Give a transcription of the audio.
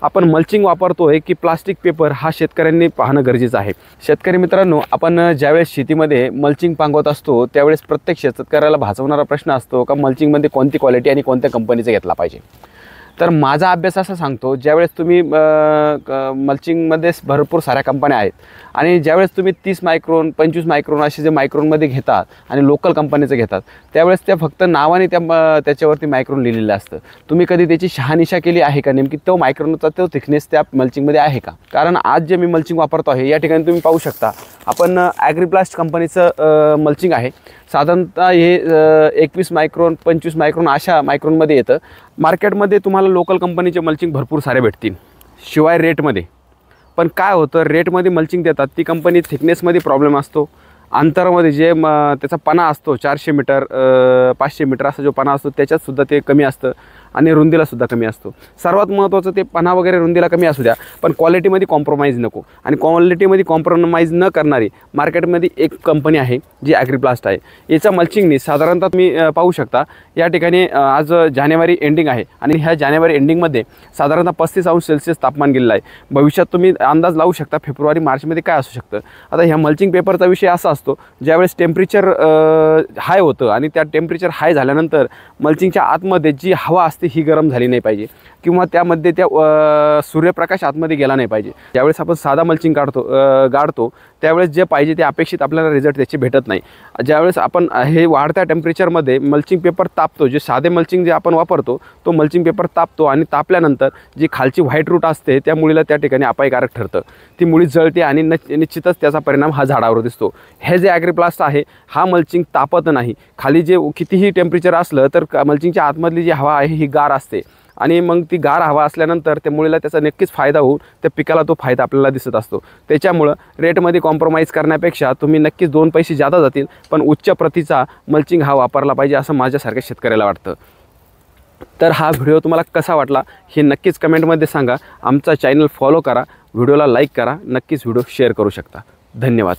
आपण मल्चिंग वापरतोय की प्लास्टिक पेपर हा शेतकऱ्यांनी पाहणं गरजेचं आहे। शेतकरी मित्रांनो, आपण ज्यावेळेस शेतीमध्ये मल्चिंग पांगवत असतो त्यावेळेस प्रत्येक शेतकऱ्याला भासवणारा प्रश्न असतो का मल्चिंगमध्ये कोणती क्वालिटी आणि कोणत्या कंपनीचा घेतला पाहिजे। तर माझा अभ्यास असा सांगतो, ज्यावेळेस तुम्ही मल्चिंगमध्ये भरपूर साऱ्या कंपन्या आहेत आणि ज्यावेळेस तुम्ही 30 मायक्रॉन 25 मायक्रॉन असे जे मायक्रॉनमध्ये घेतात आणि लोकल कंपनीचं घेतात त्यावेळेस त्या फक्त नावाने त्याच्यावरती मायक्रॉन लिहिलेलं असतं। तुम्ही कधी त्याची शहानिशा केली आहे का, नेमकी तो मायक्रॉनचा तो थिकनेस त्या मल्चिंगमध्ये आहे का? कारण आज जे मी मल्चिंग वापरतो आहे या ठिकाणी तुम्ही पाहू शकता, आपण ॲग्रीप्लास्ट कंपनीचं मल्चिंग आहे। साधारणतः हे 21 मायक्रॉन 25 मायक्रॉन अशा मायक्रॉनमध्ये येतं। मार्केटमध्ये तुम्हाला लोकल कंपनीचे मल्चिंग भरपूर सारे भेटतील शिवाय रेटमध्ये। पण काय होतं, रेटमध्ये मल्चिंग देतात ती कंपनी थिकनेसमध्ये प्रॉब्लेम असतो, अंतरामध्ये जे त्याचा पणा असतो 400 मीटर 500 मीटर असा जो पणा असतो त्याच्यातसुद्धा ते कमी असतं आणि रुंदीलासुद्धा कमी असतो। सर्वात महत्त्वाचं ते पणा वगैरे रुंदीला कमी असू द्या पण क्वालिटीमध्ये कॉम्प्रोमाइज नको, आणि क्वालिटीमध्ये कॉम्प्रोमाइज न करणारी मार्केटमध्ये एक कंपनी आहे जी ॲग्रीप्लास्ट आहे। याचा मल्चिंगनी साधारणतः तुम्ही पाहू शकता या ठिकाणी आज जानेवारी एंडिंग आहे आणि ह्या जानेवारी एंडिंगमध्ये साधारणतः 35°C तापमान गेलेलं आहे। भविष्यात तुम्ही अंदाज लावू शकता फेब्रुवारी मार्चमध्ये काय असू शकतं। आता ह्या मल्चिंग पेपरचा विषय असा असतो, ज्यावेळेस टेम्परेचर हाय होतं आणि त्या टेम्परेचर हाय झाल्यानंतर मल्चिंगच्या आतमध्ये जी हवा असते ही गरम झाली नाही पाहिजे किंवा त्यामध्ये त्या सूर्यप्रकाश आतमध्ये गेला नाही पाहिजे। ज्यावेळेस आपण साधा मल्चिंग गाडतो त्यावेळेस जे पाहिजे ते अपेक्षित आपल्याला रिझल्ट त्याचे भेटत नाही। ज्यावेळेस आपण हे वाढत्या टेम्परेचरमध्ये मल्चिंग पेपर तापतो, जे साधे मल्चिंग जे आपण वापरतो तो मल्चिंग पेपर तापतो आणि तापल्यानंतर जी खालची व्हाईट रूट असते त्या मुळीला त्या ठिकाणी अपायकारक ठरतं, ती मुळी जळते आणि निश्चितच त्याचा परिणाम हा झाडावर दिसतो। हे जे ॲग्रीप्लास्ट आहे हा मल्चिंग तापत नाही, खाली जे कितीही टेम्परेचर असलं तर मल्चिंगच्या आतमधली जी हवा आहे ही गार असते आणि मग ती गार हवा असल्यानंतर त्या मुळीला त्याचा नक्कीच फायदा होऊन त्या पिकाला तो फायदा आपल्याला दिसत असतो। त्याच्यामुळं रेटमध्ये कॉम्प्रोमाइज करण्यापेक्षा तुम्ही नक्कीच 2 पैसे जादा जातील पण उच्च प्रतीचा मल्चिंग हा वापरला पाहिजे असं माझ्यासारख्या शेतकऱ्याला वाटतं। तर हा व्हिडिओ तुम्हाला कसा वाटला हे नक्कीच कमेंटमध्ये सांगा। आमचा चॅनल फॉलो करा, व्हिडिओला लाईक करा, नक्कीच व्हिडिओ शेअर करू शकता। धन्यवाद।